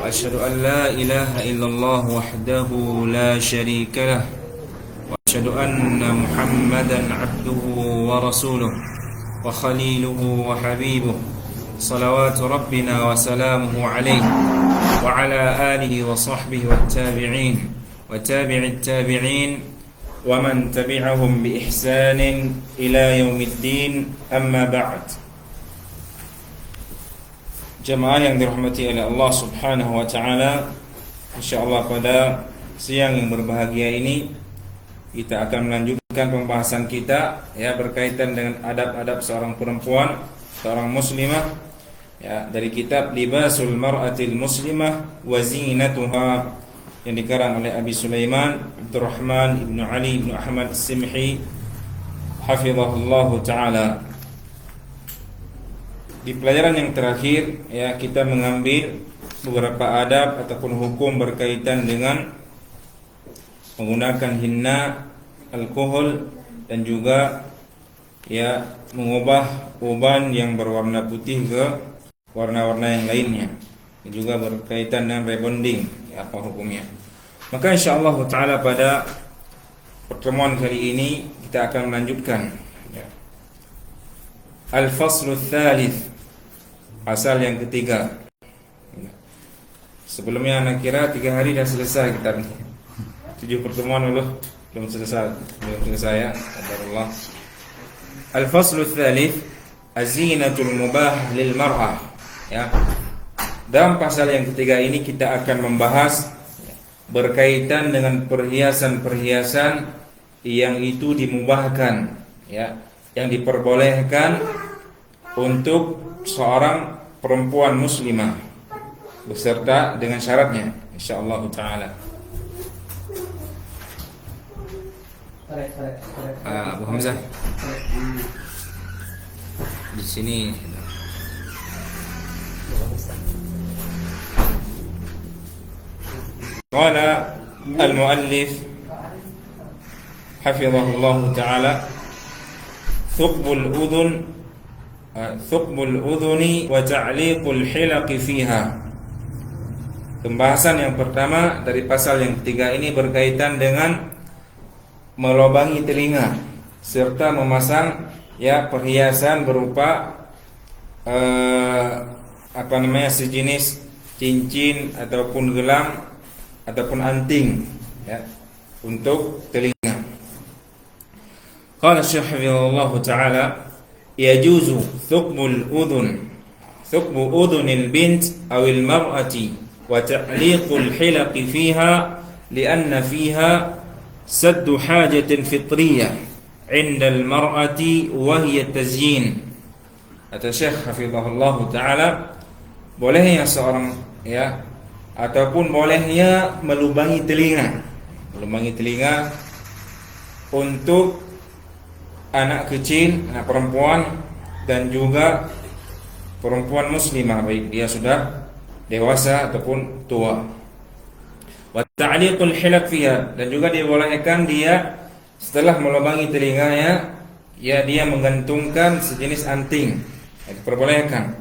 وأشهد أن لا إله إلا الله وحده لا شريك له وأشهد أن محمدا عبده ورسوله وخليله وحبيبه صلوات ربنا وسلامه عليه وعلى آله وصحبه والتابعين وتابع التابعين ومن تبعهم بإحسان إلى يوم الدين أما بعد. Jemaah yang dirahmati oleh Allah Subhanahu wa taala, insyaallah pada siang yang berbahagia ini kita akan melanjutkan pembahasan kita ya berkaitan dengan adab-adab seorang perempuan, seorang muslimah ya, dari kitab Libasul Mar'atil Muslimah wa Zinatuha yang dikarang oleh Abi Sulaiman Abdurrahman ibnu Ali ibnu Ahmad As-Simhi hafizahullahu taala. Di pelajaran yang terakhir ya kita mengambil beberapa adab ataupun hukum berkaitan dengan menggunakan hinna, alkohol dan juga ya mengubah uban yang berwarna putih ke warna-warna yang lainnya. Dan juga berkaitan dengan rebonding ya, apa hukumnya. Maka insyaallah taala pada pertemuan kali ini kita akan melanjutkan ya. Al-faslu tsalits, pasal yang ketiga. Sebelumnya anak kira 3 hari dah selesai kitab ini. 7 pertemuan belum selesai ya. Alhamdulillah. Al-faslu tsalits, az-zinatul mubah lil mar'ah. Ya. Dalam pasal yang ketiga ini kita akan membahas berkaitan dengan perhiasan-perhiasan yang itu dimubahkan ya, yang diperbolehkan untuk seorang perempuan muslimah beserta dengan syaratnya insyaallah taala. Abu Hamzah di sini. Qala al-muallif hafizahullah taala thuqbul udhuni wa ta'liqul hilaqi fiha. Pembahasan yang pertama dari pasal yang ketiga ini berkaitan dengan melobangi telinga serta memasang ya perhiasan berupa sejenis cincin ataupun gelang ataupun anting ya untuk telinga. Qala Syekh hafizahullah taala yajuzu thuqbul udhunil bint awil mar'ati wa ta'liqul hilaqi fiha lianna fiha saddu hajatin fitriyah 'inda al mar'ati wa hiya tazyin. Kata Syekh hafizahullah taala, bolehnya seorang ya ataupun bolehnya melubangi telinga untuk anak kecil, anak perempuan dan juga perempuan muslimah baik dia sudah dewasa ataupun tua. Wa ta'liqul hilaq fiha, dan juga dibolehkan dia setelah melubangi telinganya ya dia menggantungkan sejenis anting. Diperbolehkan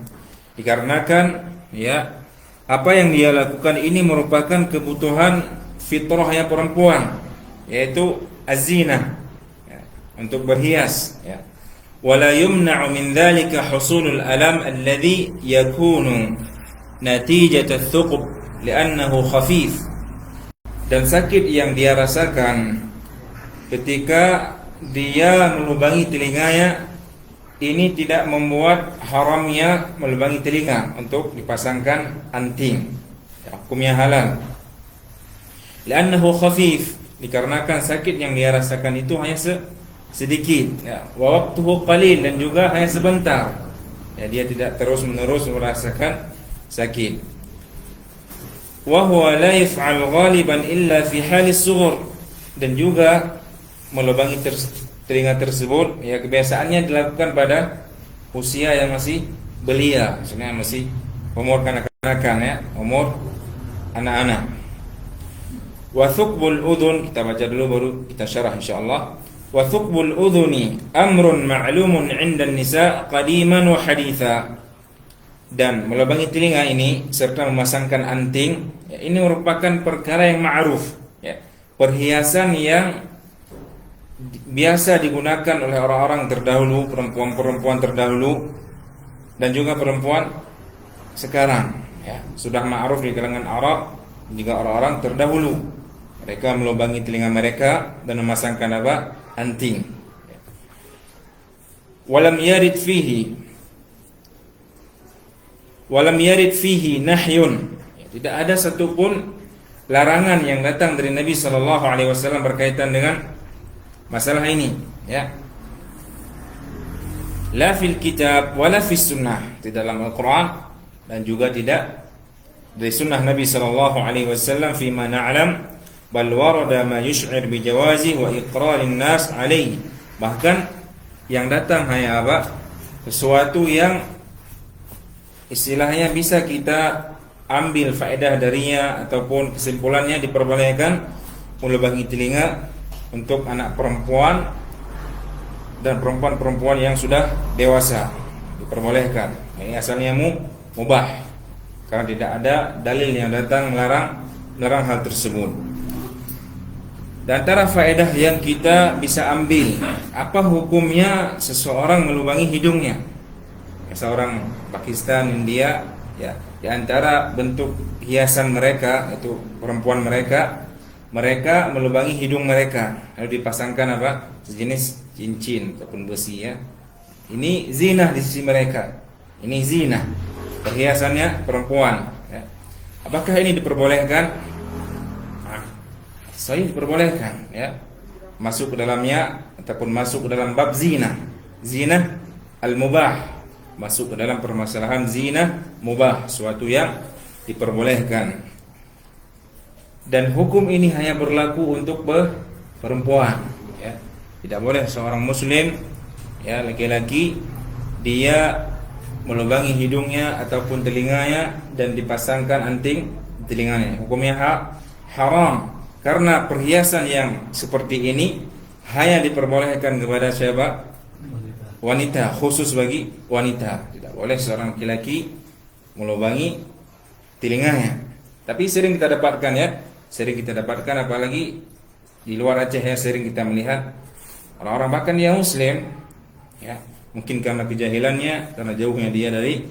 dikarenakan ya apa yang dia lakukan ini merupakan kebutuhan fitrahnya perempuan, yaitu az-zinah ya, untuk berhias ya. Wala yumna'u min dzalika husulul alam alladhi yakunu natijat ats-thuqb li'annahu khafif. Dan sakit yang dia rasakan ketika dia melubangi telinganya ini tidak membuat haramnya melubangi telinga untuk dipasangkan anting ya, hukumnya halal. Li'annahu khafif, dikarenakan sakit yang dia rasakan itu hanya sedikit ya, wa waqtuhu qalil, dan juga hanya sebentar ya, dia tidak terus-menerus merasakan sakit. Wa huwa la yaf'al ghaliban illa fi halis sughur, dan juga melubangi telinga tersebut ya kebiasaannya dilakukan pada usia yang masih belia, maksudnya masih umur kanak-kanakan ya, umur anak-anak. Wa thuqbul udhun, kita baca dulu baru kita syarah insyaallah. Wa thuqbul udhuni amrun ma'lumun 'inda an-nisa' qadiman wa haditha. dan melubangi telinga ini serta memasangkan anting, ya, ini merupakan perkara yang ma'ruf, ya, perhiasan yang biasa digunakan oleh orang-orang terdahulu, perempuan-perempuan terdahulu dan juga perempuan sekarang, ya, sudah ma'ruf di kalangan Arab juga orang-orang terdahulu. Mereka melubangi telinga mereka dan memasangkan apa? Anting. Walam yarid fihi nahyun. Tidak ada satupun larangan yang datang dari Nabi sallallahu alaihi wasallam berkaitan dengan masalah ini, ya. La fil kitab wala fis sunnah, tidak dalam Al-Qur'an dan juga tidak dari sunnah Nabi sallallahu alaihi wasallam fi ma na'lam, bal warada ma yush'ir bi jawazi wa iqrarin nas alaihi. Bahkan yang datang hanya apa? Sesuatu yang istilahnya bisa kita ambil faedah darinya ataupun kesimpulannya diperbolehkan melubangi telinga untuk anak perempuan dan perempuan-perempuan yang sudah dewasa, diperbolehkan. Ini asalnya mubah karena tidak ada dalil yang datang melarang hal tersebut. Dan antara faedah yang kita bisa ambil, apa hukumnya seseorang melubangi hidungnya? Seorang Pakistan, India, ya, di antara bentuk hiasan mereka itu perempuan mereka melubangi hidung mereka lalu dipasangkan apa? Sejenis cincin ataupun besi, ya. Ini zina di sisi mereka. Ini zina. Perhiasannya perempuan, ya. Apakah ini diperbolehkan? Saya diperbolehkan, ya. Masuk ke dalamnya ataupun masuk ke dalam bab zina. Zina al-mubah. Masuk ke dalam permasalahan zina mubah, suatu yang diperbolehkan. Dan hukum ini hanya berlaku untuk perempuan, ya. Tidak boleh seorang muslim, ya, laki-laki, dia melubangi hidungnya ataupun telinganya dan dipasangkan anting telinganya. Hukumnya haram karena perhiasan yang seperti ini hanya diperbolehkan kepada siapa? Wanita, khusus bagi wanita. Tidak boleh seorang laki-laki melubangi telinganya. Tapi sering kita dapatkan, ya, apalagi di luar Aceh, ya, sering kita melihat orang-orang bahkan yang muslim, ya, mungkin karena kejahilannya, karena jauhnya dia dari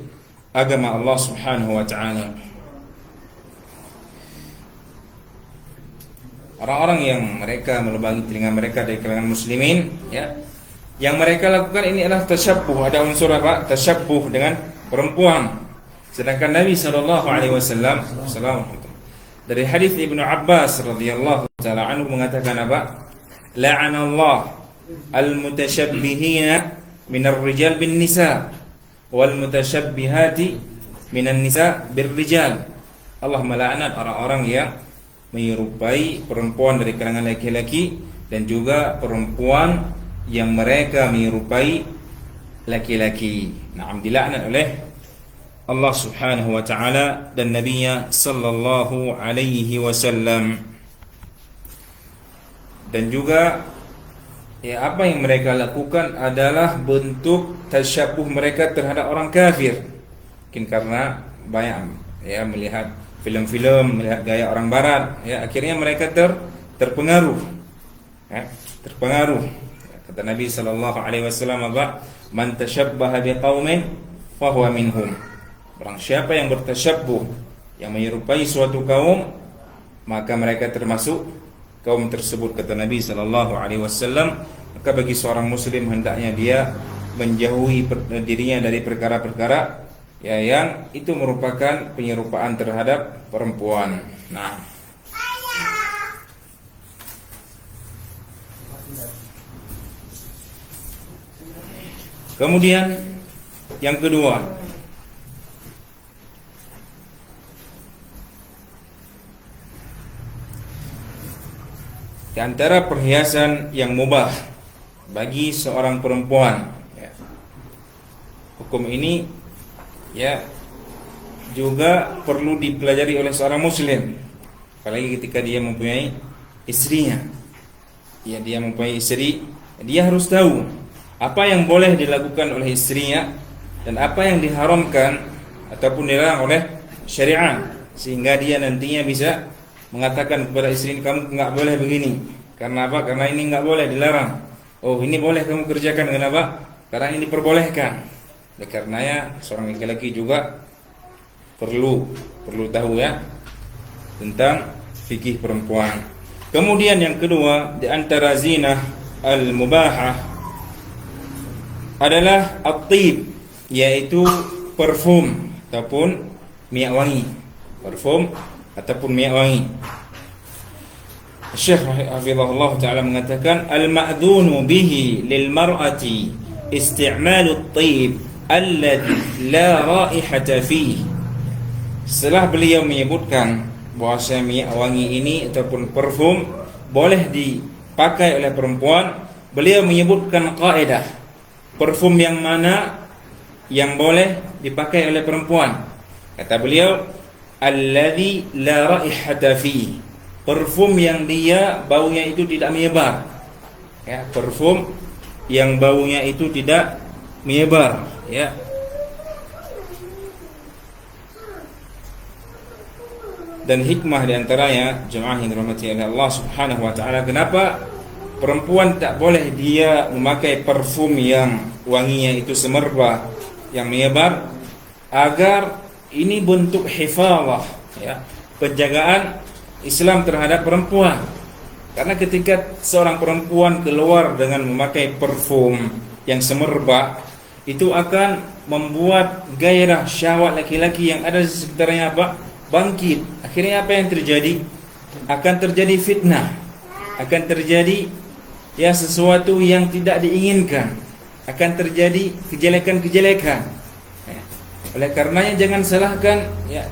agama Allah Subhanahu wa taala. Orang-orang yang mereka melubangi telinga mereka dari kalangan muslimin, ya, yang mereka lakukan ini adalah tasyabbuh, ada unsur apa? Tasyabbuh dengan perempuan. Sedangkan Nabi sallallahu alaihi wasallam dari hadis Ibnu Abbas radhiyallahu taala anhu mengatakan apa? La'anallahu al-mutasyabbihina minar rijal bin nisa wal mutasyabbihati minan nisa bir rijal. Allah melaknat orang-orang yang menyerupai perempuan dari kalangan laki-laki dan juga perempuan yang mereka menyerupai laki-laki. Naam, dilaknat oleh Allah Subhanahu wa taala dan Nabi-Nya sallallahu alaihi wasallam. Dan juga, ya, apa yang mereka lakukan adalah bentuk tasyabuh mereka terhadap orang kafir. Mungkin karena banyak, ya, melihat film-film, melihat gaya orang barat, ya, akhirnya mereka terpengaruh, ya, terpengaruh. Kata Nabi sallallahu alaihi wasallam apa? Man tashabbaha biqaumin fahuwa minhum. Barang siapa yang bertasyabbuh, yang menyerupai suatu kaum, maka mereka termasuk kaum tersebut, kata Nabi sallallahu alaihi wasallam. Maka bagi seorang muslim hendaknya dia menjauhi dirinya dari perkara-perkara, ya, yang itu merupakan penyerupaan terhadap perempuan. Nah, kemudian yang kedua, di antara perhiasan yang mubah bagi seorang perempuan, ya, hukum ini, ya, juga perlu dipelajari oleh seorang muslim, apalagi ketika dia mempunyai istrinya. Ya, dia mempunyai istri, dia harus tahu apa yang boleh dilakukan oleh istrinya dan apa yang diharamkan ataupun dilarang oleh syariat, sehingga dia nantinya bisa mengatakan kepada istri, kamu nggak boleh begini. Karena apa? Karena ini nggak boleh, dilarang. Oh, ini boleh kamu kerjakan. Kenapa? Karena ini diperbolehkan. Oleh karenanya seorang laki-laki juga perlu tahu ya tentang fikih perempuan. Kemudian yang kedua di antara zinah al-mubahah adalah at-tib, yaitu parfum ataupun minyak wangi. Parfum ataupun minyak wangi. Syekh hafizahullah taala mengatakan al-ma'dhunu bihi lil mar'ati isti'malu at-tib alladhi la raihata fihi. Setelah beliau menyebutkan bahwa minyak wangi ini ataupun parfum boleh dipakai oleh perempuan, beliau menyebutkan kaidah parfum yang mana yang boleh dipakai oleh perempuan. Kata beliau, alladzi la raihata fihi, parfum yang dia baunya itu tidak menyebar. Ya, parfum yang baunya itu tidak menyebar, ya. Dan hikmah diantaranya jemaah yang dirahmati oleh Allah Subhanahu wa taala, kenapa perempuan tak boleh dia memakai parfum yang wanginya itu semerbak, yang menyebar, agar ini bentuk hifadzah, ya, penjagaan Islam terhadap perempuan. Karena ketika seorang perempuan keluar dengan memakai parfum yang semerbak, itu akan membuat gairah syahwat laki-laki yang ada di sekitarnya bangkit. Akhirnya apa yang terjadi? Akan terjadi fitnah, akan terjadi ya sesuatu yang tidak diinginkan, akan terjadi kejelekan-kejelekan. Ya. Oleh karenanya jangan salahkan, ya,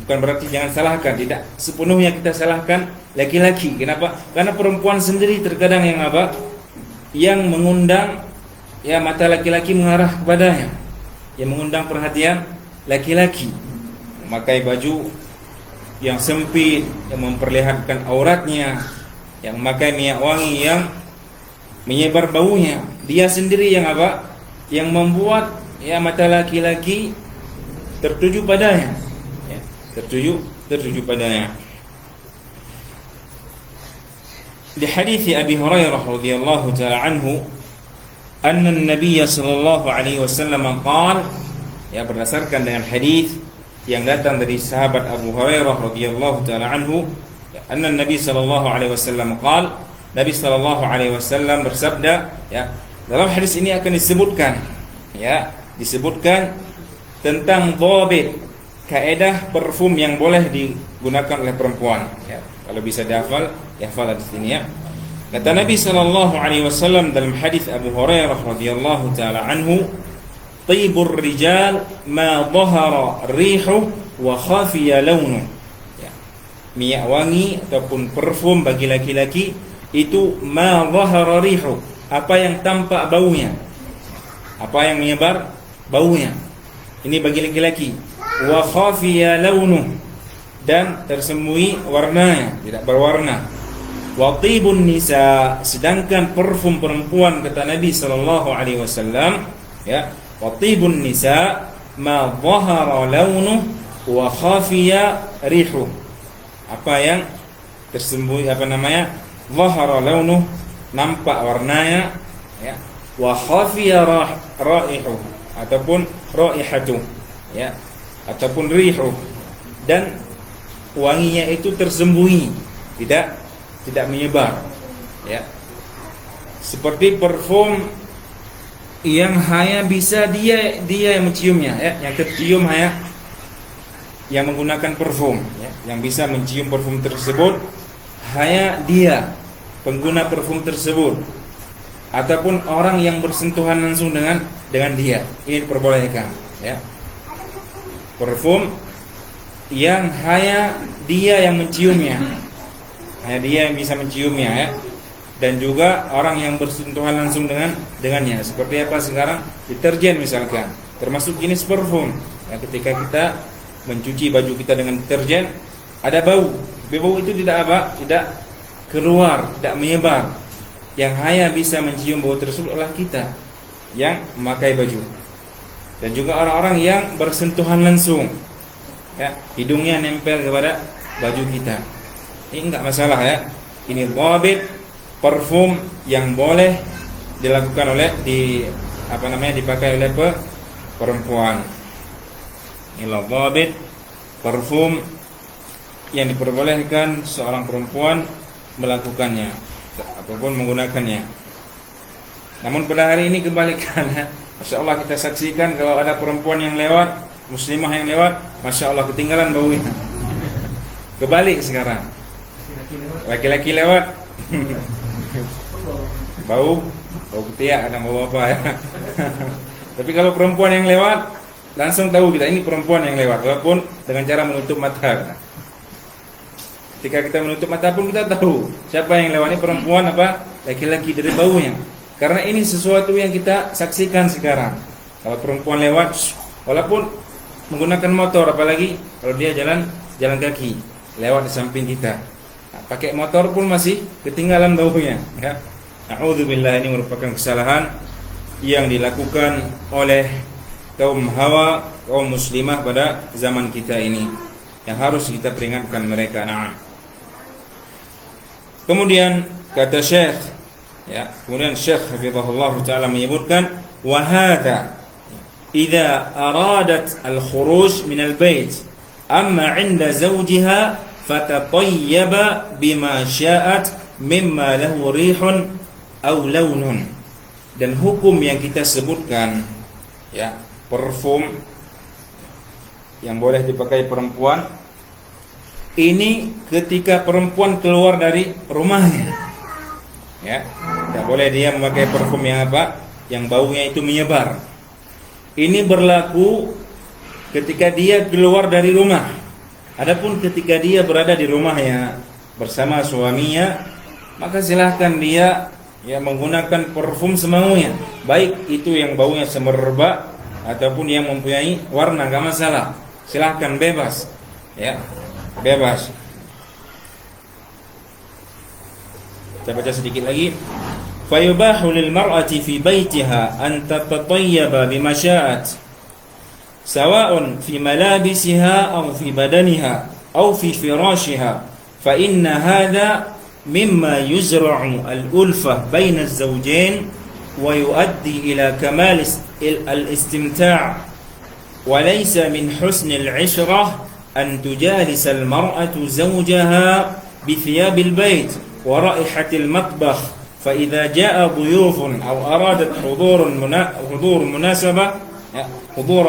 bukan berarti jangan salahkan, tidak sepenuhnya kita salahkan laki-laki. Kenapa? Karena perempuan sendiri terkadang yang mengundang ya mata laki-laki mengarah kepadanya, yang mengundang perhatian laki-laki. Memakai baju yang sempit, yang memperlihatkan auratnya, yang memakai minyak wangi yang menyebar baunya, dia sendiri yang membuat ya mata laki-laki tertuju padanya, ya, tertuju padanya. Di hadis Abi Hurairah radhiyallahu taala anhu, anna an-nabiy sallallahu alaihi wasallam qala, ya, berdasarkan dengan hadis yang datang dari sahabat Abu Hurairah radhiyallahu taala anhu, anna Nabi sallallahu alaihi wasallam qala, Nabi sallallahu alaihi wasallam bersabda, ya, dalam hadis ini akan disebutkan tentang dhabit, kaidah parfum yang boleh digunakan oleh perempuan, ya. Kalau bisa dihafal, hafal di sini, ya. Kata Nabi sallallahu alaihi wasallam dalam hadis Abu Hurairah radhiyallahu taala anhu, Tibur rijal ma dhahara rihu wa khafiya launu. Ya. Minyak wangi ataupun parfum bagi laki-laki itu ma dhahara rihu, apa yang tampak baunya, apa yang menyebar baunya. Ini bagi laki-laki. Wa khafiya launu, dan tersembunyi warnanya, tidak berwarna. Wa tibun nisa, sedangkan parfum perempuan kata Nabi sallallahu alaihi wasallam, ya, Watibun nisa ma dhahara launuh wa khafiya rihuh, apa yang tersembunyi dhahara launuh, nampak warnanya, ya, wa khafiya raihuh ataupun raihatuh, ya, ataupun rihuh, dan wanginya itu tersembunyi, tidak menyebar, ya. Seperti parfum yang hanya bisa dia yang menciumnya, ya, yang tercium hanya yang menggunakan parfum, ya, yang bisa mencium parfum tersebut hanya dia pengguna parfum tersebut, ataupun orang yang bersentuhan langsung dengan dia, ini diperbolehkan, ya. Parfum yang hanya dia yang menciumnya, hanya dia yang bisa menciumnya, ya. Dan juga orang yang bersentuhan langsung dengannya. Seperti apa sekarang? Deterjen misalkan, termasuk jenis parfum. Ya, ketika kita mencuci baju kita dengan deterjen, ada bau. Bau itu tidak keluar, tidak menyebar. Yang hanya bisa mencium bau tersebut adalah kita yang memakai baju. Dan juga orang-orang yang bersentuhan langsung, ya, hidungnya nempel kepada baju kita, ini enggak masalah ya. Ini dhabit parfum yang boleh dilakukan oleh dipakai oleh perempuan. Inilah dhabit parfum yang diperbolehkan seorang perempuan melakukannya ataupun menggunakannya. Namun pada hari ini kebalikannya. Masya Allah, kita saksikan kalau ada perempuan yang lewat, muslimah yang lewat, Masya Allah ketinggalan baunya. Kebalik sekarang, laki-laki lewat bau ketiak, kadang bau apa ya. Tapi kalau perempuan yang lewat, langsung tahu kita ini perempuan yang lewat, walaupun dengan cara menutup mata. Ketika kita menutup mata pun kita tahu siapa yang lewat, ini perempuan apa laki-laki dari baunya. Karena ini sesuatu yang kita saksikan sekarang. Kalau perempuan lewat, walaupun menggunakan motor, apalagi kalau dia jalan kaki, lewat di samping kita, pakai motor pun masih ketinggalan baunya. Ya. A'udzubillah, ini merupakan kesalahan yang dilakukan oleh kaum hawa, kaum muslimah pada zaman kita ini, yang harus kita peringatkan mereka. Nah, kemudian kata Syekh, ya, kemudian Syekh hafizahullah taala menyebutkan, wa hadza idza aradat al-khuruj min al-bait amma 'inda zawjiha fatatayyaba bima sya'at mimma lahu rihun aw launun. Dan hukum yang kita sebutkan, ya, parfum yang boleh dipakai perempuan ini ketika perempuan keluar dari rumahnya, ya, tidak boleh dia memakai parfum yang yang baunya itu menyebar. Ini berlaku ketika dia keluar dari rumah. Adapun ketika dia berada di rumahnya bersama suaminya, maka silahkan dia menggunakan parfum semaunya, baik itu yang baunya semerbak ataupun yang mempunyai warna, enggak masalah. Silahkan, bebas, ya, bebas. Kita baca sedikit lagi. Fayubahu lil mar'ati fi baitiha an tatatayyaba bima sya'at sawa'un fi malabisiha aw fi badaniha aw fi firashiha fa inna hadha mimma yuzra'u al-ulfah baina az-zawjayn wa yuaddi ila kamal al-istimta' wa laysa min husn al-'ishrah an tujalisa al-mar'atu zawjaha bi thiyab al-bayt wa ra'ihatil matbakh fa idza jaa dhuyufun aw aradat hudur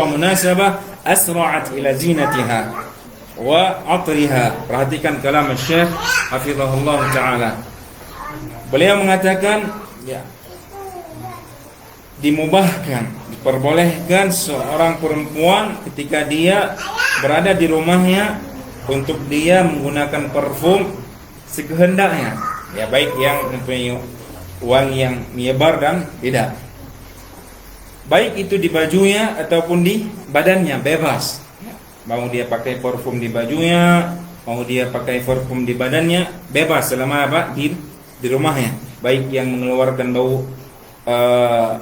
munasabah asra'at ila zinatiha wa 'atriha. Perhatikan kalam Syekh hafizahullah taala. Beliau mengatakan, ya, dimubahkan, diperbolehkan seorang perempuan ketika dia berada di rumahnya untuk dia menggunakan parfum sekehendaknya, ya, baik yang mempunyai wangi yang menyebar dan tidak, baik itu di bajunya ataupun di badannya, bebas. Mau dia pakai parfum di bajunya, mau dia pakai parfum di badannya, bebas selama di rumahnya, baik yang mengeluarkan bau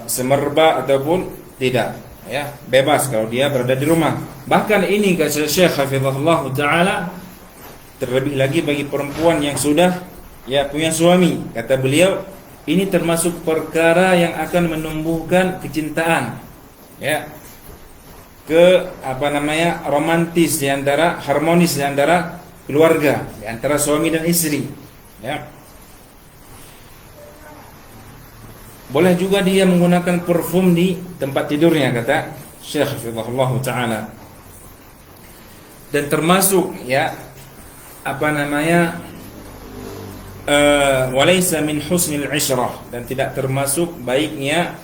semerbak ataupun tidak, ya, bebas kalau dia berada di rumah. Bahkan ini kata Syekh hafizahullah taala, terlebih lagi bagi perempuan yang sudah punya suami, kata beliau, ini termasuk perkara yang akan menumbuhkan kecintaan, ya, romantis di antara, harmonis di antara keluarga, di antara suami dan istri, ya. Boleh juga dia menggunakan parfum di tempat tidurnya, kata Syekh hafizahullah taala. Dan termasuk, ya, walaysa min husnil 'ishrah, dan tidak termasuk baiknya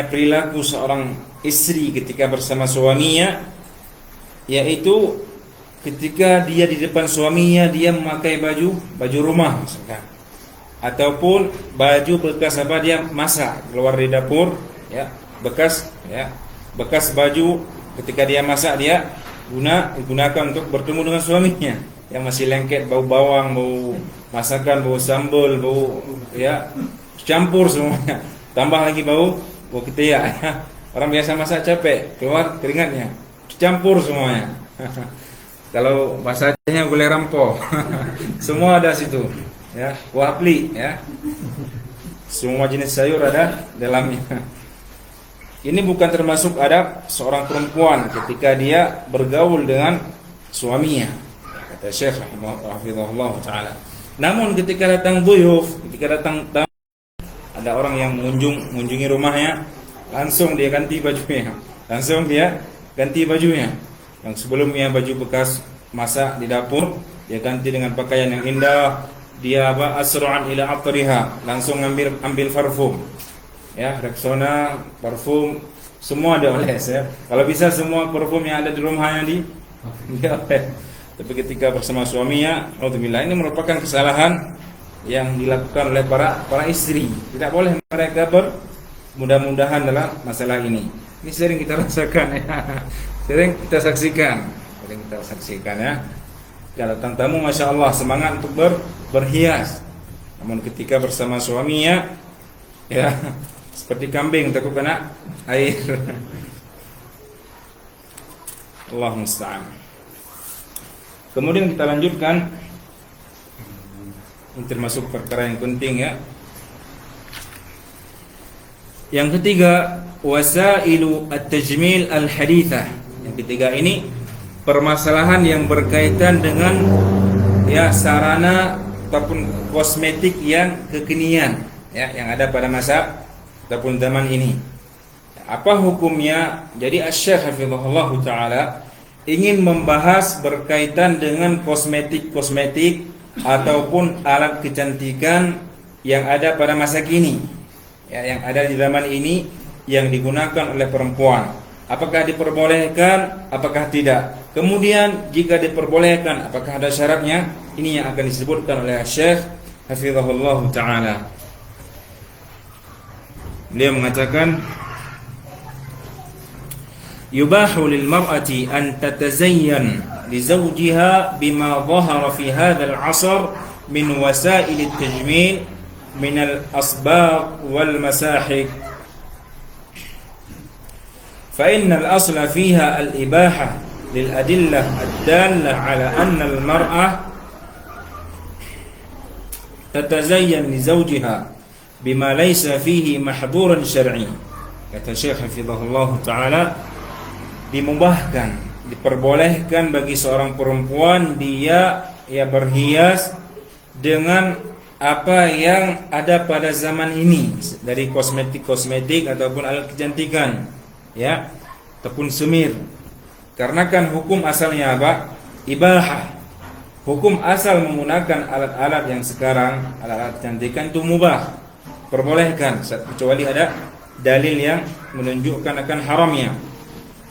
perilaku seorang istri ketika bersama suaminya, yaitu ketika dia di depan suaminya dia memakai baju rumah misalkan, ataupun baju bekas dia masak keluar di dapur, ya, bekas baju ketika dia masak dia gunakan untuk bertemu dengan suaminya yang masih lengket, bau bawang, bau masakan, bau sambal, bau, ya, campur semuanya, tambah lagi bau ketiak, ya. Orang biasa masak capek, keluar keringatnya, campur semuanya. Kalau bahasanya gulai rampo, semua ada situ, ya, wapli, ya, semua jenis sayur ada dalamnya. Ini bukan termasuk adab seorang perempuan ketika dia bergaul dengan suaminya, kata Syekh rahimahullah taala. Namun ketika datang duyuf, ketika datang tamu, ada orang yang mengunjungi rumahnya, langsung dia ganti bajunya, Yang sebelumnya baju bekas masak di dapur, dia ganti dengan pakaian yang indah. Dia asra'an ila atriha, langsung ambil parfum. Ya, Rexona, parfum, semua dia oles ya. Kalau bisa semua parfum yang ada di rumahnya dia oles. Tapi ketika bersama suaminya, alhamdulillah, ini merupakan kesalahan yang dilakukan oleh para istri. Tidak boleh mereka mudah-mudahan dalam masalah ini. Ini sering kita rasakan ya. Sering kita saksikan ya. Kalau datang tamu, masya Allah, semangat untuk berhias. Namun ketika bersama suaminya, ya seperti kambing takut kena air. Allah musta'an. Kemudian kita lanjutkan. Ini termasuk perkara yang penting ya. Yang ketiga, wasailu at-tajmil al-hadithah. Yang ketiga ini permasalahan yang berkaitan dengan ya sarana ataupun kosmetik yang kekinian ya, yang ada pada masa ataupun zaman ini. Apa hukumnya? Jadi Asy-Syaikh hafizahullah taala ingin membahas berkaitan dengan kosmetik ataupun alat kecantikan yang ada pada masa kini. Ya, yang ada di zaman ini yang digunakan oleh perempuan. Apakah diperbolehkan, apakah tidak? Kemudian jika diperbolehkan, apakah ada syaratnya? Ini yang akan disebutkan oleh Syekh hafizahullah taala. Beliau mengatakan, yubahu lil mar'ati an tatazayyan li zawjiha bima dhahara fi hadzal 'asr min wasail at-tajmil min al-asbagh wal masahik. فإن الأصل فيها الإباحة للأدلة الدالة على أن المرأة تتزين لزوجها بما ليس فيه محظور شرعي. Kata Syekh hafizahullah taala, diperbolehkan bagi seorang perempuan dia berhias dengan apa yang ada pada zaman ini dari kosmetik ataupun alat kecantikan ya, ataupun semir. Karena kan hukum asalnya apa? Ibahah. Hukum asal menggunakan alat-alat yang sekarang, alat-alat kecantikan itu mubah, perbolehkan, kecuali ada dalil yang menunjukkan akan haramnya.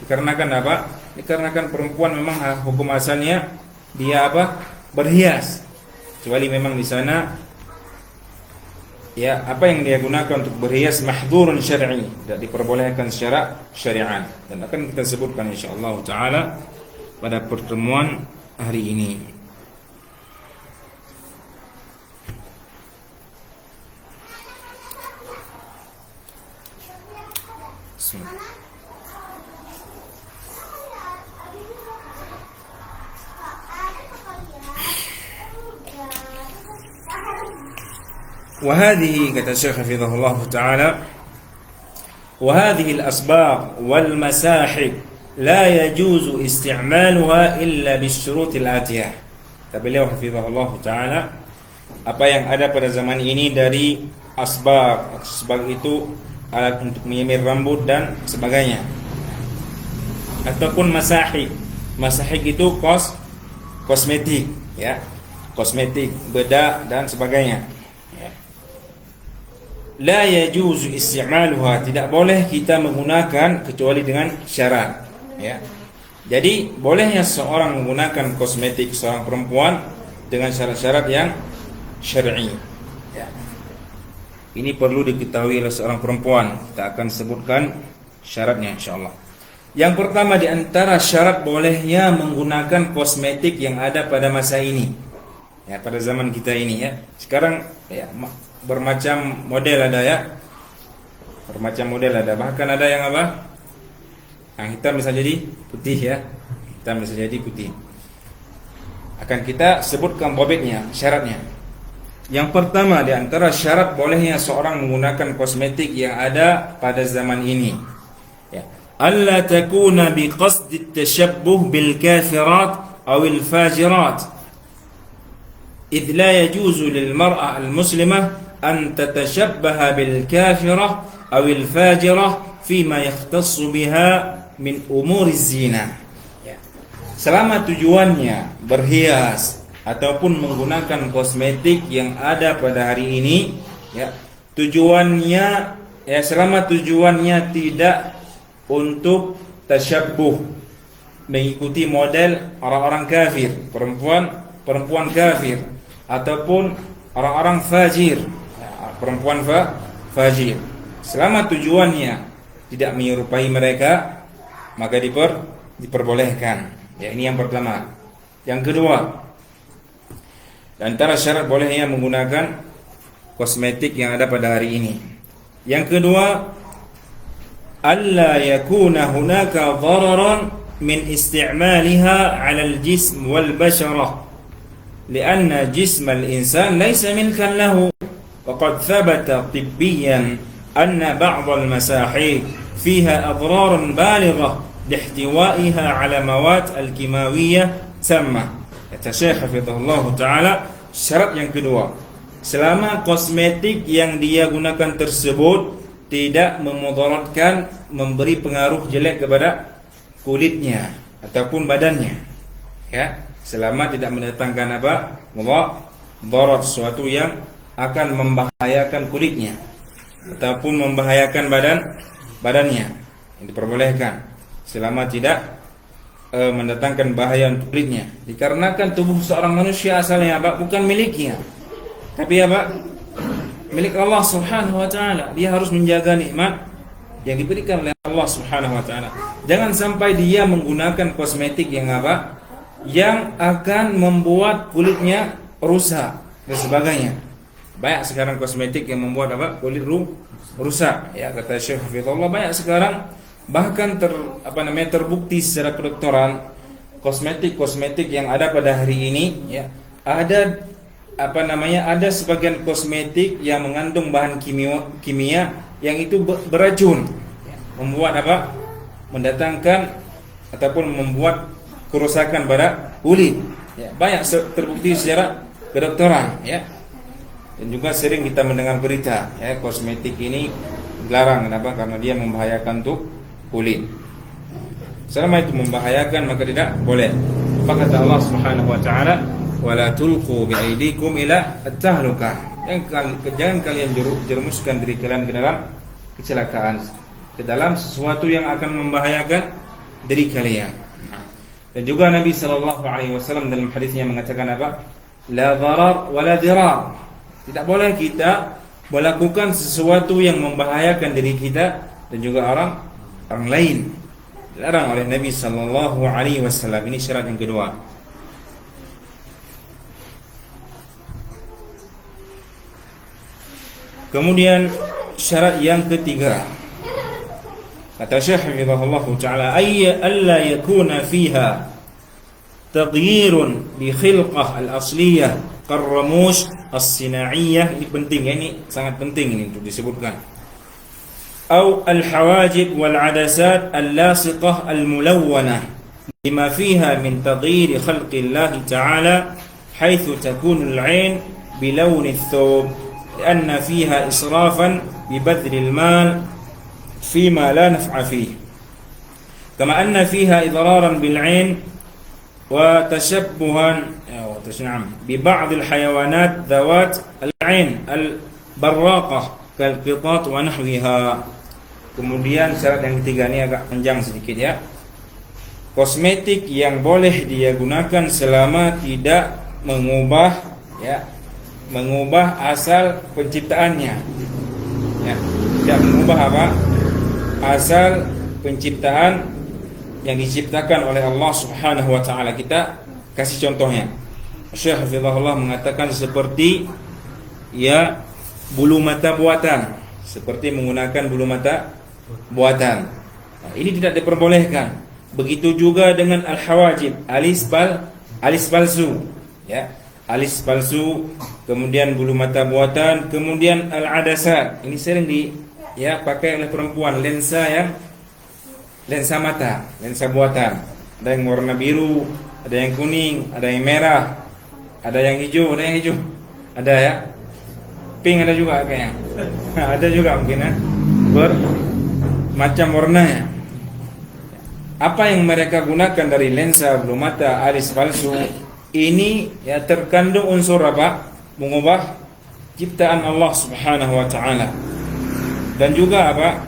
Dikarenakan apa? Dikarenakan perempuan memang hukum asalnya dia berhias, kecuali memang di sana ya apa yang dia gunakan untuk berhias mahdhurun syar'i, tidak diperbolehkan secara syariat, dan akan kita sebutkan insyaallah taala pada pertemuan hari ini. Bismillah. وهذه kata Syekh hafizahullah taala, وهذه الأسباغ والمساحق لا يجوز استعمالها إلا بالشروط الآتية. Kata beliau hafizahullah taala, apa yang ada pada zaman ini dari asbag itu alat untuk menyemir rambut dan sebagainya, ataupun masahik itu kosmetik ya, kosmetik, bedak dan sebagainya. La yajuzu isti'maluha, tidak boleh kita menggunakan kecuali dengan syarat ya. Jadi bolehnya seorang menggunakan kosmetik seorang perempuan dengan syarat-syarat yang syar'i ya. Ini perlu diketahui oleh seorang perempuan. Kita akan sebutkan syaratnya insyaallah. Yang pertama di antara syarat bolehnya menggunakan kosmetik yang ada pada masa ini ya, pada zaman kita ini ya. Sekarang ya bermacam model ada ya, bahkan ada yang Yang hitam bisa jadi putih ya. Hitam bisa jadi putih. Akan kita sebutkan bobotnya, syaratnya. Yang pertama di antara syarat bolehnya seorang menggunakan kosmetik yang ada pada zaman ini, ya. Alla takuna biqasd at-tashabbuh bil kafirat aw al fajirat. إذ لا يجوز للمرأة المسلمة أن تتشبه بالكافرة أو الفاجرة فيما يختص بها من أمور الزينة. Selama tujuannya berhias ataupun menggunakan kosmetik yang ada pada hari ini, ya, tujuannya ya selama tujuannya tidak untuk tasyabbuh, mengikuti model orang-orang kafir, perempuan kafir, ataupun orang-orang fajir, perempuan fajir. Selama tujuannya tidak menyerupai mereka, maka diperbolehkan. Ya, ini yang pertama. Yang kedua, antara syarat bolehnya menggunakan kosmetik yang ada pada hari ini. Yang kedua, alla yakuna hunaka dararan min isti'maliha 'ala al-jism wal basharah. لأن جسم الإنسان ليس ملكا له وقد ثبت طبيا أن بعض المساحيق فيها أضرار بالغة لاحتوائها على مواد الكيماوية سامة. Kata Syekh hafizahullah taala, syarat yang kedua, selama kosmetik yang dia gunakan tersebut tidak memudaratkan, memberi pengaruh jelek kepada kulitnya ataupun badannya, ya, selama tidak mendatangkan apa? Mudarat, sesuatu yang akan membahayakan kulitnya ataupun membahayakan badannya. Ini diperbolehkan selama tidak mendatangkan bahaya untuk kulitnya. Dikarenakan tubuh seorang manusia asalnya apa? Bukan miliknya, tapi apa? Milik Allah Subhanahu wa taala. Dia harus menjaga nikmat yang diberikan oleh Allah Subhanahu wa taala. Jangan sampai dia menggunakan kosmetik yang apa? Yang akan membuat kulitnya rusak dan sebagainya. Banyak sekarang kosmetik yang membuat apa? Kulit rusak. Ya, kata Syekh Hafizullah, banyak sekarang bahkan terbukti secara kedokteran kosmetik yang ada pada hari ini, ya, ada ada sebagian kosmetik yang mengandung bahan kimia yang itu beracun, membuat apa? Mendatangkan ataupun membuat kerusakan pada kulit. Ya, banyak terbukti secara kedokteran, ya. Dan juga sering kita mendengar berita, ya, kosmetik ini dilarang. Kenapa? Karena dia membahayakan untuk kulit. Selama itu membahayakan maka tidak boleh. Maka kata Allah Subhanahu wa taala, "Wala tulqu biaidikum ila at-tahlukah." Jangan kalian jerumuskan diri kalian ke dalam kecelakaan, ke dalam sesuatu yang akan membahayakan diri kalian. Dan juga Nabi sallallahu alaihi wasallam dalam hadisnya mengatakan apa? La dharar wa la dirar. Tidak boleh kita melakukan sesuatu yang membahayakan diri kita dan juga orang lain. Dilarang oleh Nabi sallallahu alaihi wasallam. Ini syarat yang kedua. Kemudian syarat yang ketiga, kata Syekh hafizahullah taala, alla yakuna fiha taghyirun li khilqah al-asliyah karramush as-sinaiyah. Ini penting, ini sangat penting ini untuk disebutkan. Au al-hawajib wal adasat al-lasiqah al-mulawwanah lima fiha min taghyir khalqillah ta'ala haitsu takunu al-'ain bilawn ath-thawb lianna fiha israfan bi badl al-mal فيما لا نفع فيه كما أن فيها إضرارا بالعين وتشبها ببعض الحيوانات ذوات العين البراقة كالقطط ونحوها. Kemudian syarat yang ketiga ini agak panjang sedikit, ya. Kosmetik yang boleh dia gunakan selama tidak mengubah asal penciptaannya, ya. Tidak mengubah apa? Asal penciptaan yang diciptakan oleh Allah Subhanahu wa taala. Kita kasih contohnya. Syekh Hafizahullah mengatakan seperti, ya, bulu mata buatan, seperti menggunakan bulu mata buatan Nah, ini tidak diperbolehkan. Begitu juga dengan al-hawajib, alis palsu, ya. Alis palsu, kemudian bulu mata buatan, kemudian al-adasat. Ini sering pakai oleh perempuan, lensa mata, lensa buatan. Ada yang warna biru, ada yang kuning, ada yang merah, ada yang hijau, ada ya. Pink ada juga kayaknya. Ada juga mungkin ya. Bermacam warnanya. Apa yang mereka gunakan dari lensa, bulu mata, alis palsu ini ya terkandung unsur apa? Mengubah ciptaan Allah Subhanahu wa taala. Dan juga apa?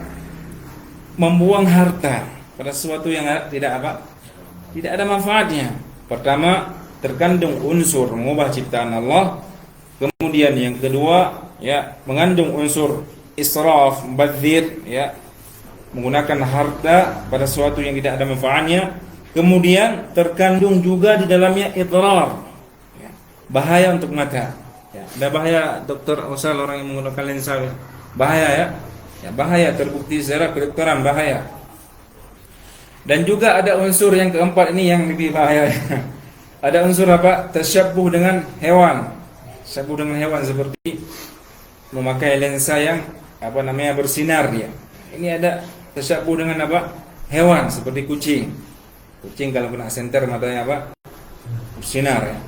Membuang harta pada sesuatu yang tidak ada manfaatnya. Pertama, terkandung unsur mengubah ciptaan Allah. Kemudian yang kedua, ya, mengandung unsur israf, mubadzir, ya, menggunakan harta pada sesuatu yang tidak ada manfaatnya. Kemudian terkandung juga di dalamnya idrar, ya, bahaya untuk mata. Ya, ada bahaya dokter asal orang yang menggunakan lensa, bahaya ya. Ya, bahaya, terbukti secara kedokteran bahaya. Dan juga ada unsur yang keempat ini yang lebih bahaya. Ada unsur apa? Tasyabbuh dengan hewan. Tasyabbuh dengan hewan seperti memakai lensa yang bersinar dia. Ini ada tasyabbuh dengan apa? Hewan seperti kucing. Kucing kalau kena senter matanya bersinar ya.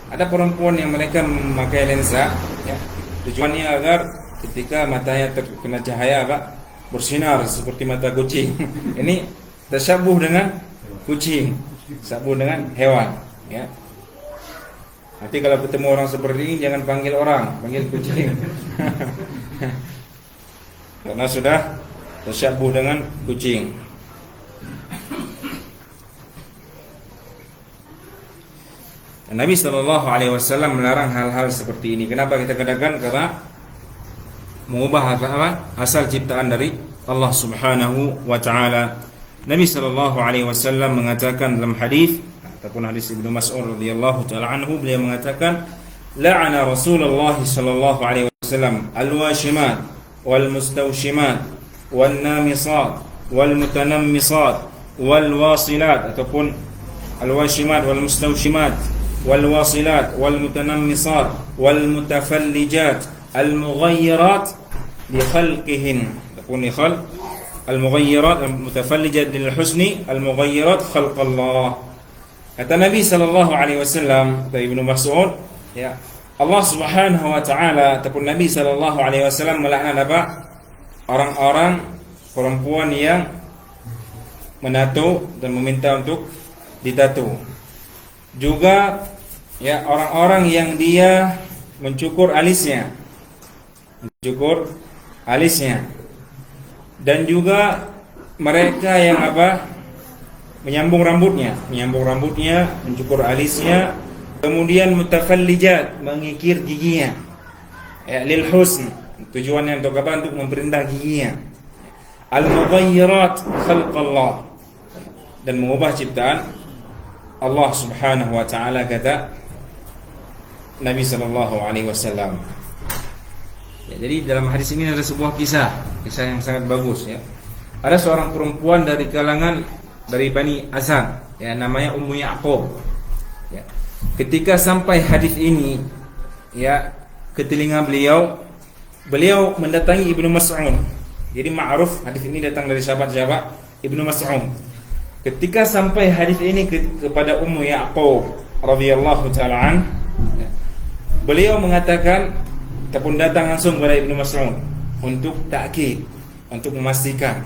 Ada perempuan yang mereka memakai lensa ya, tujuannya agar ketika matanya terkena cahaya bersinar seperti mata kucing. Ini tasyabbuh dengan kucing, tasyabbuh dengan hewan ya. Nanti kalau ketemu orang seperti ini jangan panggil orang, panggil kucing. Karena sudah tasyabbuh dengan kucing. Nabi SAW melarang hal-hal seperti ini. Kenapa kita katakan? Karena mengubah asal ciptaan dari Allah Subhanahu wa taala. Nabi SAW mengatakan dalam hadis ataupun hadis Ibnu Mas'ud radhiyallahu taala anhu, beliau mengatakan, la'ana Rasulullah sallallahu alaihi wasallam al-washimat wal mustawshimat wan namisat wal mutanammisat wal wasilat, ataupun al-washimat wal mustawshimat wal wasilat wal mutanammisat wal mutafallijat al mughayyirat li khalqihin, ataupun li khalq al mughayyirat al mutafallijat lil husni al mughayyirat khalq Allah. Kata Nabi sallallahu alaihi wasallam dari Ibnu Mas'ud, ya, Allah Subhanahu wa taala ataupun Nabi sallallahu alaihi wasallam melaknat orang-orang perempuan yang menato dan meminta untuk ditato. Juga ya orang-orang yang dia mencukur alisnya. Dan juga mereka yang menyambung rambutnya, mencukur alisnya, kemudian mutafallijat, mengikir giginya. Ya, lil husn, tujuannya untuk apa? Untuk memperindah giginya. Al mughayyirat khalqallah, dan mengubah ciptaan Allah Subhanahu wa taala, kata Nabi sallallahu alaihi wasallam. Ya, jadi dalam hadis ini ada sebuah kisah yang sangat bagus ya. Ada seorang perempuan dari kalangan dari Bani Azan, ya, namanya Ummu Ya'qub. Ya. Ketika sampai hadis ini ya ke telinga beliau mendatangi Ibnu Mas'ud. Jadi ma'ruf hadis ini datang dari sahabat Ibnu Mas'ud. Ketika sampai hadis ini kepada Ummu Ya'qub radhiyallahu taala an, beliau mengatakan ataupun datang langsung kepada Ibnu Mas'ud untuk ta'kid, untuk memastikan.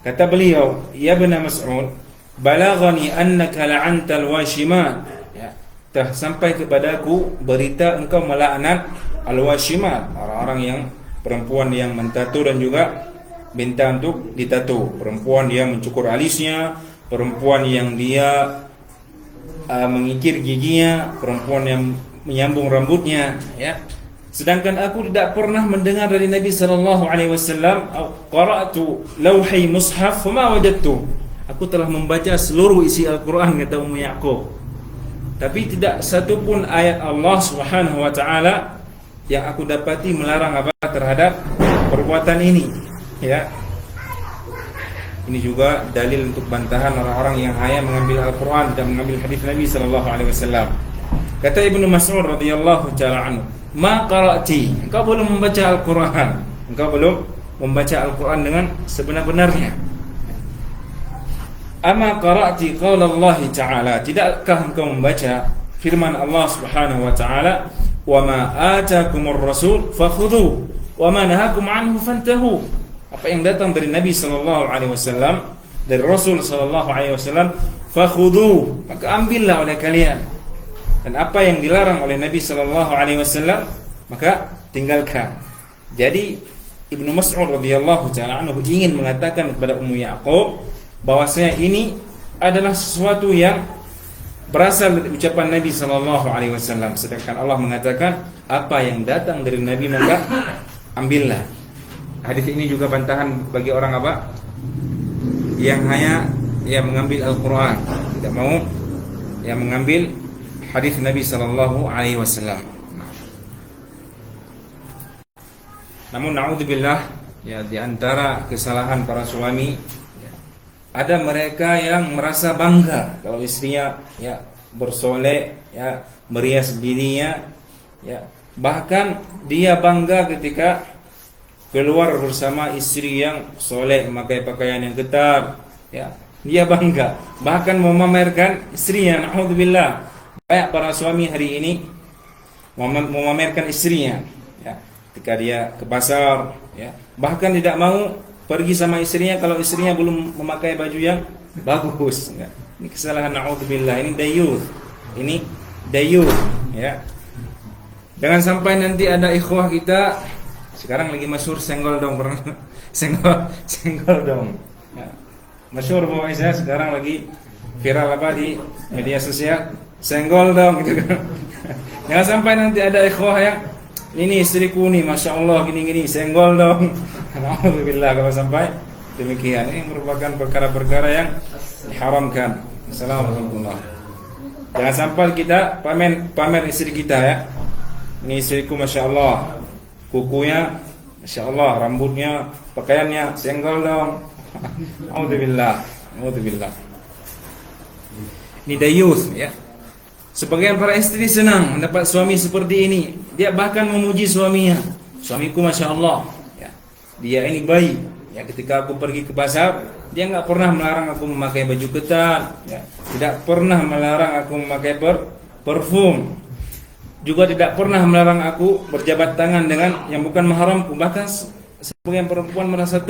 Kata beliau, "Ya Ibnu Mas'ud, balaghani annaka la'antal washimat." Ya, telah sampai kepadaku berita engkau melaknat al-washimat, orang-orang yang perempuan yang mentato dan juga minta untuk ditato, perempuan yang mencukur alisnya, perempuan yang dia mengikir giginya, perempuan yang menyambung rambutnya, ya. Sedangkan aku tidak pernah mendengar dari Nabi sallallahu alaihi wasallam, qara'tu lauhi mushaf fama wajadtu. Aku telah membaca seluruh isi Al-Qur'an, kata Ummu Ya'qub, tapi tidak satu pun ayat Allah Subhanahu wa taala yang aku dapati melarang terhadap perbuatan ini. Ya. Ini juga dalil untuk bantahan orang-orang yang hanya mengambil Al-Quran dan mengambil hadis Nabi sallallahu alaihi wasallam. Kata Ibnu Mas'ud radhiyallahu taala anhu, "Ma qara'ti." Engkau belum membaca Al-Quran. Engkau belum membaca Al-Quran dengan sebenar-benarnya. "Ama qara'ti qaula Allah Ta'ala." Tidakkah engkau membaca firman Allah Subhanahu wa taala, "Wa ma atakumur rasul fakhudhu wa ma nahakum anhu fantahu." Apa yang datang dari Nabi sallallahu alaihi wasallam, dari Rasul sallallahu alaihi wasallam, fakhudhu, maka ambillah oleh kalian. Dan apa yang dilarang oleh Nabi sallallahu alaihi wasallam, maka tinggalkan. Jadi Ibnu Mas'ud radhiyallahu taala anhu ingin mengatakan kepada Ummu Ya'qub bahwasanya ini adalah sesuatu yang berasal dari ucapan Nabi sallallahu alaihi wasallam, sedangkan Allah mengatakan apa yang datang dari Nabi maka ambillah. Hadis ini juga bantahan bagi orang apa? Yang hanya mengambil Al-Quran, tidak mau mengambil hadis Nabi sallallahu alaihi wasallam. Namun naudzubillah, di antara kesalahan para suami, ada mereka yang merasa bangga kalau istrinya bersolek, merias dirinya, bahkan dia bangga ketika keluar bersama istri yang soleh, memakai pakaian yang ketat, dia bangga, bahkan memamerkan istrinya. Alhamdulillah, banyak para suami hari ini memamerkan istrinya, ketika dia ke pasar, bahkan tidak mau pergi sama istrinya kalau istrinya belum memakai baju yang bagus. Ini kesalahan, alhamdulillah, ini dayuth, Jangan sampai nanti ada ikhwah kita sekarang lagi masyhur senggol dong, senggol dong. Masyhur pokoknya saya sekarang lagi viral di media sosial, senggol dong gitu kan. Jangan sampai nanti ada ikhwah yang ini istriku nih, masya Allah gini senggol dong. Alhamdulillah kalau sampai demikian, ini merupakan perkara-perkara yang diharamkan. Assalamualaikum. Jangan sampai kita pamer istri kita Ini istriku masya Allah, kukunya masya Allah, rambutnya, pakaiannya, senggol dong. Alhamdulillah. Ini dayuth, Sebagian para istri senang mendapat suami seperti ini. Dia bahkan memuji suaminya. Suamiku masya Allah, dia ini baik. Ketika aku pergi ke pasar, dia nggak pernah melarang aku memakai baju ketat, tidak pernah melarang aku memakai parfum. Juga tidak pernah melarang aku berjabat tangan dengan yang bukan mahramku. Bahkan sebagian perempuan merasa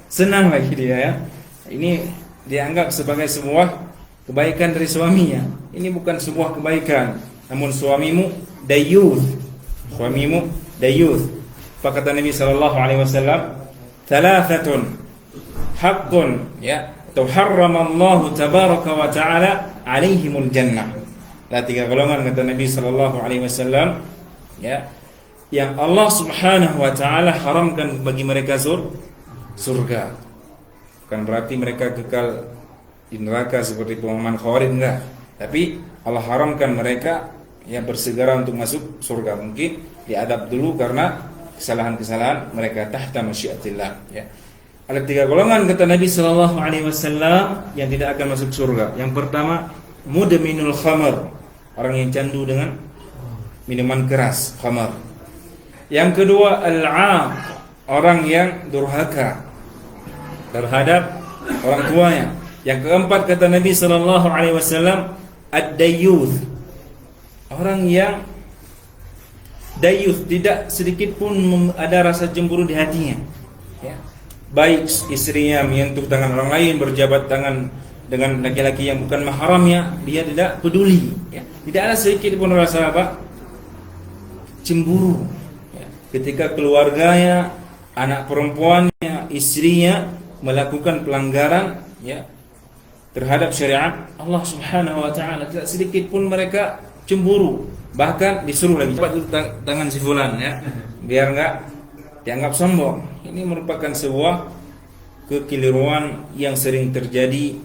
senang lagi dia. Ini dianggap sebagai sebuah kebaikan dari suaminya. Ini bukan sebuah kebaikan, namun suamimu dayuth. Apa kata Nabi sallallahu alaihi wasallam? Thalathatun haqqun atau harramallahu tabaraka wa ta'ala alaihimul jannah. Ada 3 golongan kata Nabi sallallahu alaihi wasallam, yang Allah Subhanahu wa taala haramkan bagi mereka surga. Bukan berarti mereka kekal di neraka seperti pemahaman Khawarij, enggak. Tapi Allah haramkan mereka bersegera untuk masuk surga. Mungkin diadab dulu karena kesalahan-kesalahan mereka tahta masyiatillah. Ada 3 golongan kata Nabi sallallahu alaihi wasallam yang tidak akan masuk surga. Yang pertama, mudminul khamar, orang yang candu dengan minuman keras, khamar. Yang kedua, al-'aq, orang yang durhaka terhadap orang tuanya. Yang keempat kata Nabi sallallahu alaihi wasallam, ad-dayyuth, orang yang dayuth, tidak sedikit pun ada rasa cemburu di hatinya. Baik istrinya menyentuh tangan orang lain, berjabat tangan dengan laki-laki yang bukan mahramnya, dia tidak peduli. Tidak ada sedikit pun rasa cemburu. Ketika keluarganya, anak perempuannya, istrinya melakukan pelanggaran terhadap syariat Allah Subhanahu wa taala, tidak sedikit pun mereka cemburu. Bahkan disuruh lagi, cepat dulu tangan si fulan biar enggak dianggap sombong. Ini merupakan sebuah kekeliruan yang sering terjadi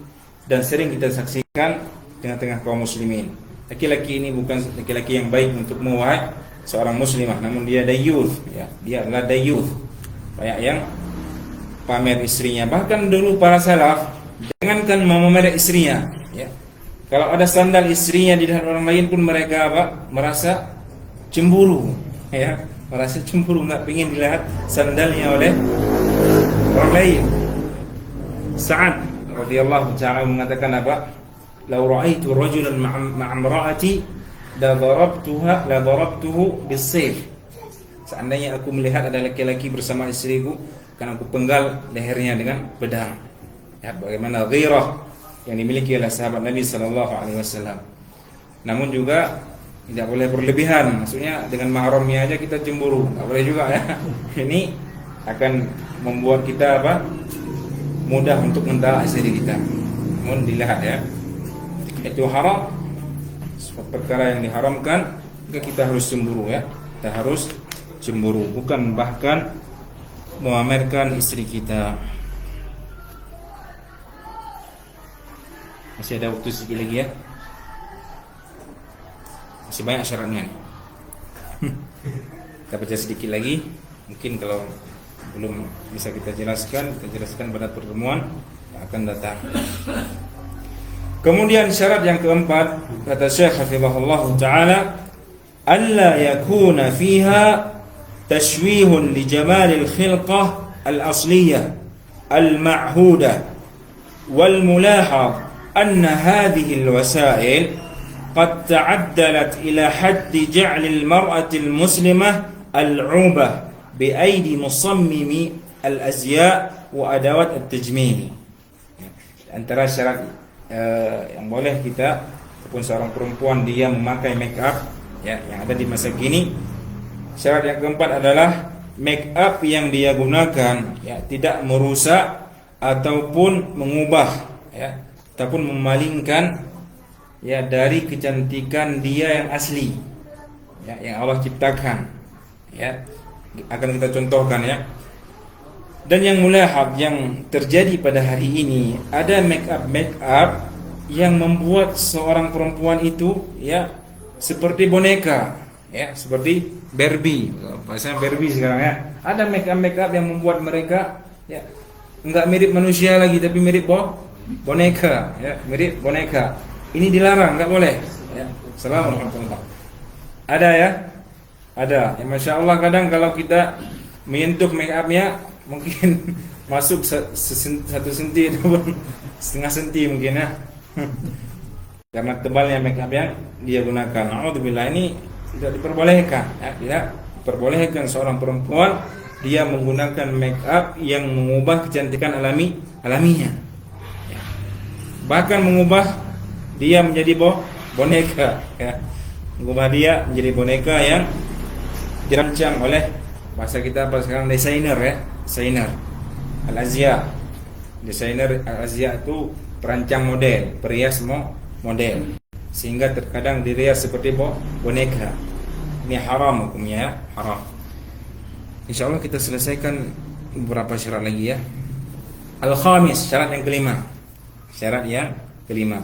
dan sering kita saksikan di tengah kaum muslimin. Laki-laki ini bukan laki-laki yang baik untuk mewahai seorang muslimah, namun dia dayuth, dia adalah dayuth. Banyak yang pamer istrinya. Bahkan dulu para salaf, jangankan memamer istrinya, ya. Kalau ada sandal istrinya di depan orang lain pun mereka merasa cemburu, ya, merasa cemburu, nggak ingin dilihat sandalnya oleh orang lain. Sa'ad radhiyallahu ta'ala mengatakan apa? "Lau ra'aitu rajulan ma'a imra'ati la darabtuhu bis-sayf." Seandainya aku melihat ada laki-laki bersama istriku, akan aku penggal lehernya dengan pedang. Ya, bagaimana ghirah yang dimiliki oleh sahabat Nabi sallallahu alaihi wasallam. Namun juga tidak boleh berlebihan. Maksudnya dengan mahramnya aja kita cemburu, enggak boleh juga ya. Ini akan membuat kita mudah untuk mentala istri kita. Namun dilihat ya, itu haram, perkara yang diharamkan, maka kita harus cemburu ya. Kita harus cemburu, bukan bahkan memamerkan istri kita. Masih ada waktu sedikit lagi ya. Masih banyak syaratnya nih. Kita baca sedikit lagi. Mungkin kalau belum bisa kita jelaskan pada pertemuan yang akan datang. Kemudian syarat yang keempat, kata Syekh hafizahullah taala, alla yakuna fiha tashwihun li jamalil khilqah al-asliyah al-ma'hudah wal mulahad أن هذه الوسائل قد تعدلت إلى حد جعل المرأة المسلمة العوبة بأيدي مصمم الأزياء وأدوات التجميل. Antara syarat yang boleh kita ataupun seorang perempuan dia memakai make up ya, yang ada di masa kini, syarat yang keempat adalah make up yang dia gunakan ya tidak merusak ataupun mengubah ya, ataupun memalingkan ya dari kecantikan dia yang asli ya, yang Allah ciptakan ya. Akan kita contohkan ya. Dan yang mulahab yang terjadi pada hari ini, ada make up yang membuat seorang perempuan itu ya seperti boneka ya, seperti Barbie, bahasanya Barbie sekarang ya. Ada make up yang membuat mereka ya enggak mirip manusia lagi, tapi mirip boneka ya, mirip boneka. Ini dilarang, enggak boleh ya. Assalamualaikum. Ada ya? Ada. Ya, Masya Allah, kadang kalau kita menyentuh make upnya mungkin masuk 1 senti ataupun setengah senti mungkin ya. Karena tebalnya make up yang dia gunakan. Alhamdulillah, ini tidak diperbolehkan ya. Tidak diperbolehkan seorang perempuan dia menggunakan make up yang mengubah kecantikan alaminya. Bahkan mengubah dia menjadi boneka ya. Mengubah dia menjadi boneka yang dirancang oleh bahasa kita sekarang desainer ya, desainer al-azya. Desainer al-azya itu perancang model, perias model, sehingga terkadang dirias seperti boneka. Ini haram hukumnya ya, haram. Insyaallah kita selesaikan beberapa syarat lagi ya. Al-khamis, syarat yang kelima. Syarat yang kelima,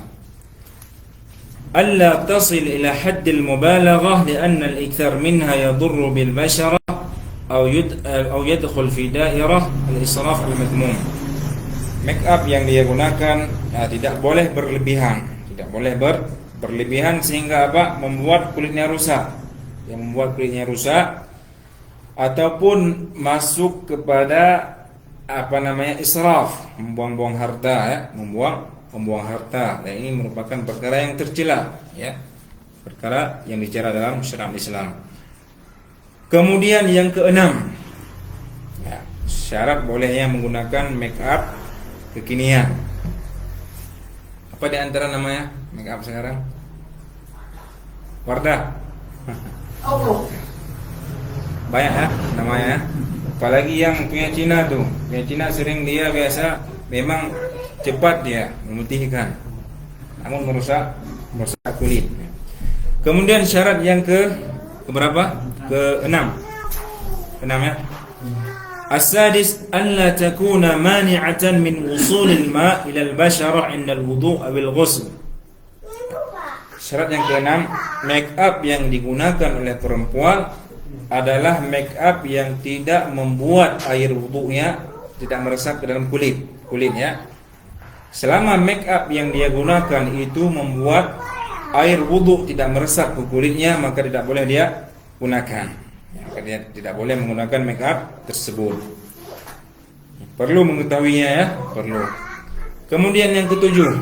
alla tasil ila hadd al-mubalaghah li'anna al-ikthar minha yadurru bil basharah aw yadkhul fi dairah al-israf al-madmum. Make up yang dia gunakan tidak boleh berlebihan, tidak boleh berlebihan sehingga membuat kulitnya rusak. Yang membuat kulitnya rusak ataupun masuk kepada israf, membuang-buang harta ya, membuang harta. Dan ini merupakan perkara yang tercela ya, perkara yang dicela dalam syariat Islam. Kemudian yang keenam ya, syarat bolehnya menggunakan make up kekinian. Apa di antara namanya make up sekarang? Wardah. Banyak ya namanya. Apalagi yang punya Cina tuh, punya Cina sering dia biasa memang cepat dia memutihkan, namun merusak kulit. Kemudian syarat yang keberapa? Keenam ya. As-sadis an la takuna mani'atan min wusulil ma' ila al-basharah 'inda al-wudu' aw al-ghusl. Syarat yang keenam, make up yang digunakan oleh perempuan adalah make up yang tidak membuat air wudunya tidak meresap ke dalam kulit ya. Selama make up yang dia gunakan itu membuat air wudhu tidak meresap ke kulitnya, maka tidak boleh dia gunakan. Maka dia tidak boleh menggunakan make up tersebut. Perlu mengetahuinya ya, perlu. Kemudian yang ketujuh,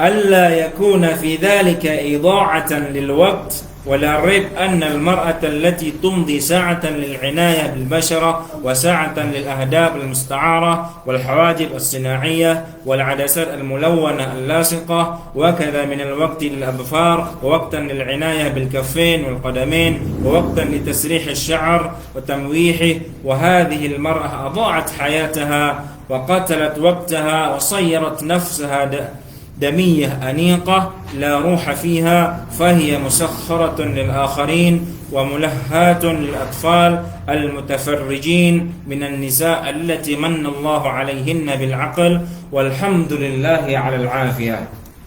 alla yakuna fi dhalika idha'atan lil waqt ولا ريب أن المرأة التي تمضي ساعة للعناية بالبشرة وساعة للأهداب المستعارة والحواجب الصناعية والعدسات الملونة اللاصقة وكذا من الوقت للأظفار ووقتا للعناية بالكفين والقدمين ووقتا لتسريح الشعر وتمويحه. وهذه المرأة أضاعت حياتها وقتلت وقتها وصيرت نفسها دمية أنيقة لا روح فيها فهي مسخرة للآخرين وملهاة للأطفال المتفرجين من النساء التي من الله عليهن بالعقل والحمد لله على العافية.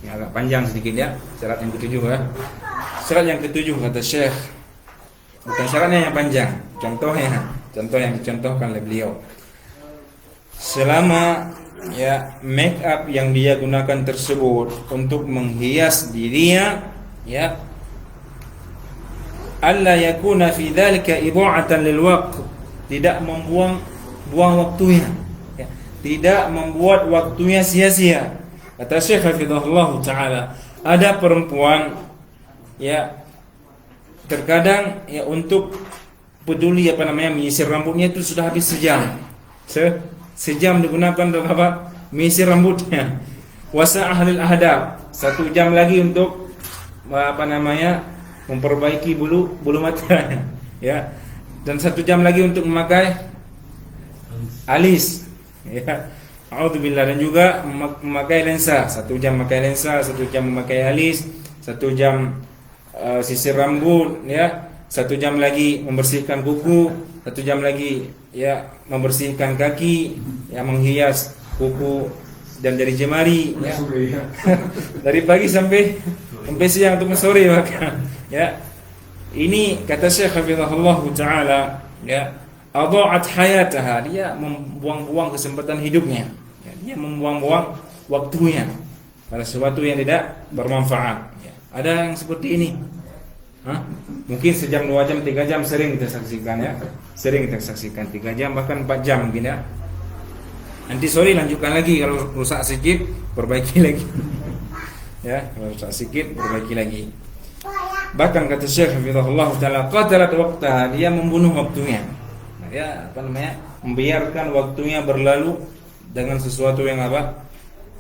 Ya, agak panjang sedikit ya, syarat yang ketujuh ya. Syarat yang ketujuh kata Syekh, bukan syaratnya yang panjang, contoh yang dicontohkan oleh beliau. Selama ya make up yang dia gunakan tersebut untuk menghias dirinya, ya, alla yakuna fi dzalika idha'atan lil waqt, tidak buang waktunya, ya, tidak membuat waktunya sia-sia. Kata Syekh hafizahullah taala, ada perempuan ya terkadang ya untuk peduli menyisir rambutnya itu sudah habis sejam digunakan untuk menyisir rambutnya. Wasa ahlil ahdab, 1 jam lagi untuk memperbaiki bulu mata ya, dan 1 jam lagi untuk memakai alis ya. A'udzubillah. Dan juga memakai lensa, 1 jam memakai lensa, 1 jam memakai alis, 1 jam sisir rambut ya, 1 jam lagi membersihkan kuku, 1 jam lagi ya membersihkan kaki, ya menghias kuku dan jari jemari ya. Dari pagi sampai siang untuk sore bahkan ya. Ini kata Syekh hafizahullah taala ya, adha'at hayataha, dia membuang-buang kesempatan hidupnya ya, dia membuang-buang waktunya pada sesuatu yang tidak bermanfaat ya. Ada yang seperti ini. Mungkin sejam, 2 jam, 3 jam sering kita saksikan ya. Sering kita saksikan 3 jam bahkan 4 jam mungkin ya. Nanti sore lanjutkan lagi, kalau rusak sedikit perbaiki lagi. Ya, kalau rusak sedikit perbaiki lagi. Bahkan kata Syekh hafizahullah taala, qatalat waqtaha, dia membunuh waktunya. Nah, ya membiarkan waktunya berlalu dengan sesuatu yang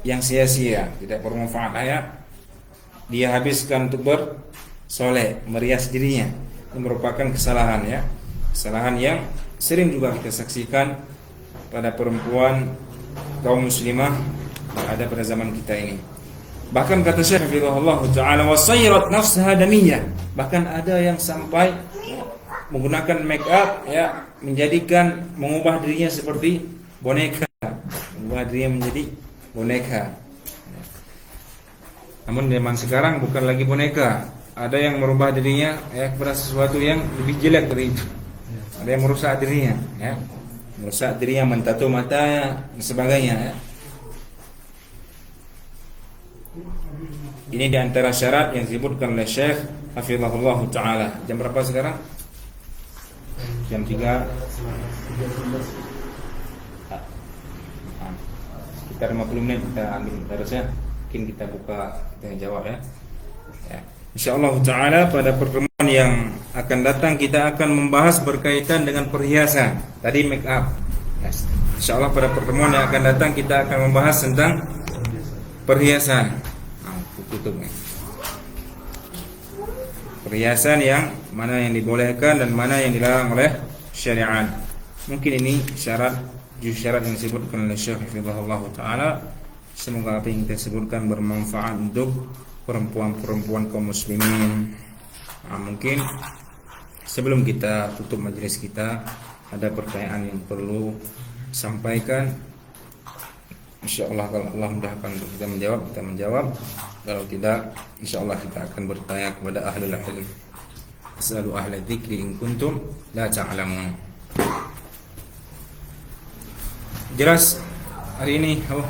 yang sia-sia, tidak bermanfaat ya. Dia habiskan untuk soleh, merias dirinya. Itu merupakan kesalahan ya. Kesalahan yang sering juga kita saksikan pada perempuan kaum muslimah yang ada pada zaman kita ini. Bahkan kata Syekh hafizahullah taala, wasayrat nafsaha damiyah. Bahkan ada yang sampai menggunakan make up ya, mengubah dirinya seperti boneka. Mengubah dirinya menjadi boneka. Namun zaman sekarang bukan lagi boneka. Ada yang merubah dirinya ya kepada sesuatu yang lebih jelek dari itu. Ada yang merusak dirinya ya. Merusak dirinya, mentato mata dan sebagainya ya. Ini di antara syarat yang disebutkan oleh Syekh hafizahullah taala. Jam berapa sekarang? Jam 3. Sekitar 50 menit kita ambil terusnya. Mungkin kita buka, kita jawab ya. Ya. InsyaAllah ta'ala pada pertemuan yang akan datang kita akan membahas berkaitan dengan perhiasan. Tadi make up. Yes. InsyaAllah pada pertemuan yang akan datang kita akan membahas tentang perhiasan. Tutupnya. Perhiasan yang mana yang dibolehkan dan mana yang dilarang oleh syariat. Mungkin ini syarat yang disebutkan oleh Syekh hafizahullah taala. Semoga apa yang kita sebutkan bermanfaat untuk perempuan-perempuan kaum muslimin. Mungkin sebelum kita tutup majelis kita, ada pertanyaan yang perlu sampaikan. InsyaAllah kalau Allah mudahkan untuk kita menjawab. Kalau tidak, InsyaAllah kita akan bertanya kepada ahlul ilm. As'alu ahla dzikri in kuntum la ta'lamun. Jelas hari ini. Oh.